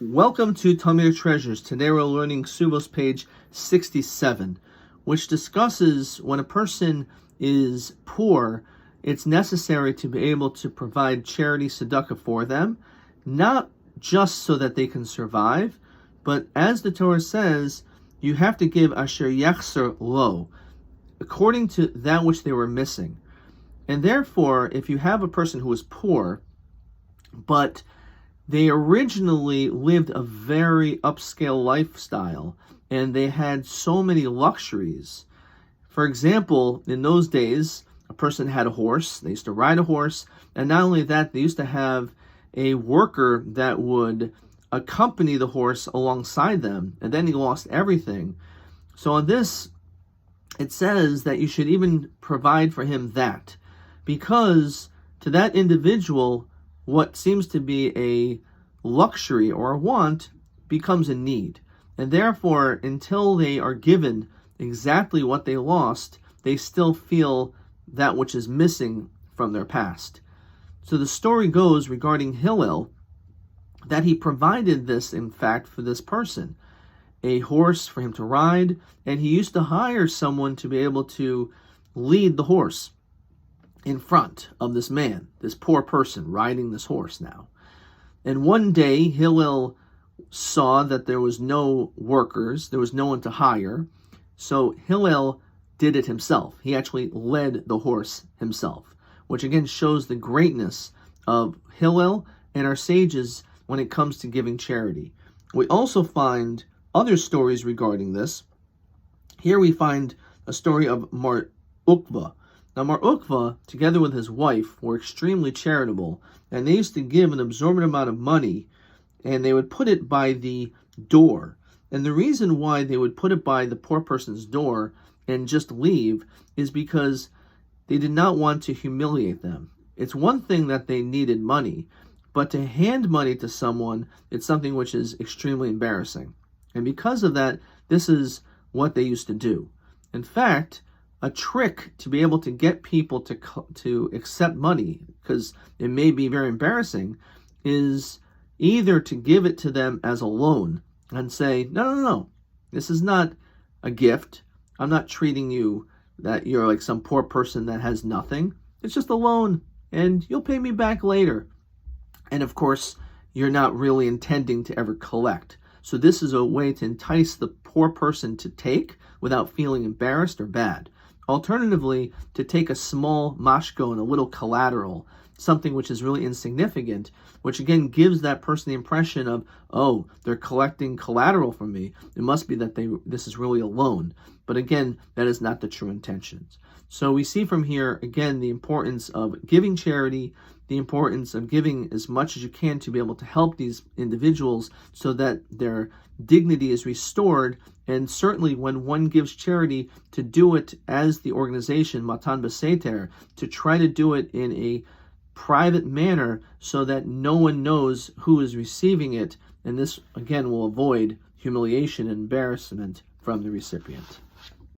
Welcome to Talmudic Treasures. Today we're learning Ketubot page 67, which discusses when a person is poor, it's necessary to be able to provide charity tzedakah for them, not just so that they can survive, but as the Torah says, you have to give asher yachser lo, according to that which they were missing. And therefore, if you have a person who is poor, but they originally lived a very upscale lifestyle, and they had so many luxuries. For example, in those days, a person had a horse. They used to ride a horse, and not only that, they used to have a worker that would accompany the horse alongside them, and then he lost everything. So on this, it says that you should even provide for him that, because to that individual, what seems to be a luxury or a want becomes a need. And therefore, until they are given exactly what they lost, they still feel that which is missing from their past. So the story goes regarding Hillel that he provided this, in fact, for this person, a horse for him to ride, and he used to hire someone to be able to lead the horse in front of this man, this poor person riding this horse now. And one day, Hillel saw that there was no workers, there was no one to hire, so Hillel did it himself. He actually led the horse himself, which again shows the greatness of Hillel and our sages when it comes to giving charity. We also find other stories regarding this. Here we find a story of Mar Ukva. Now, Mar Ukva, together with his wife, were extremely charitable, and they used to give an absorbent amount of money, and they would put it by the door. And the reason why they would put it by the poor person's door and just leave is because they did not want to humiliate them. It's one thing that they needed money, but to hand money to someone, it's something which is extremely embarrassing. And because of that, this is what they used to do. In fact, a trick to be able to get people to accept money, because it may be very embarrassing, is either to give it to them as a loan and say, no, this is not a gift. I'm not treating you that you're like some poor person that has nothing. It's just a loan, and you'll pay me back later. And of course, you're not really intending to ever collect. So this is a way to entice the poor person to take without feeling embarrassed or bad. Alternatively, to take a small mashko and a little collateral, something which is really insignificant, which again gives that person the impression of, oh, they're collecting collateral from me. It must be that this is really a loan. But again, that is not the true intentions. So we see from here, again, the importance of giving charity, the importance of giving as much as you can to be able to help these individuals so that their dignity is restored. And certainly when one gives charity, to do it as the organization, Matan B'Seter, to try to do it in a private manner so that no one knows who is receiving it. And this, again, will avoid humiliation and embarrassment from the recipient.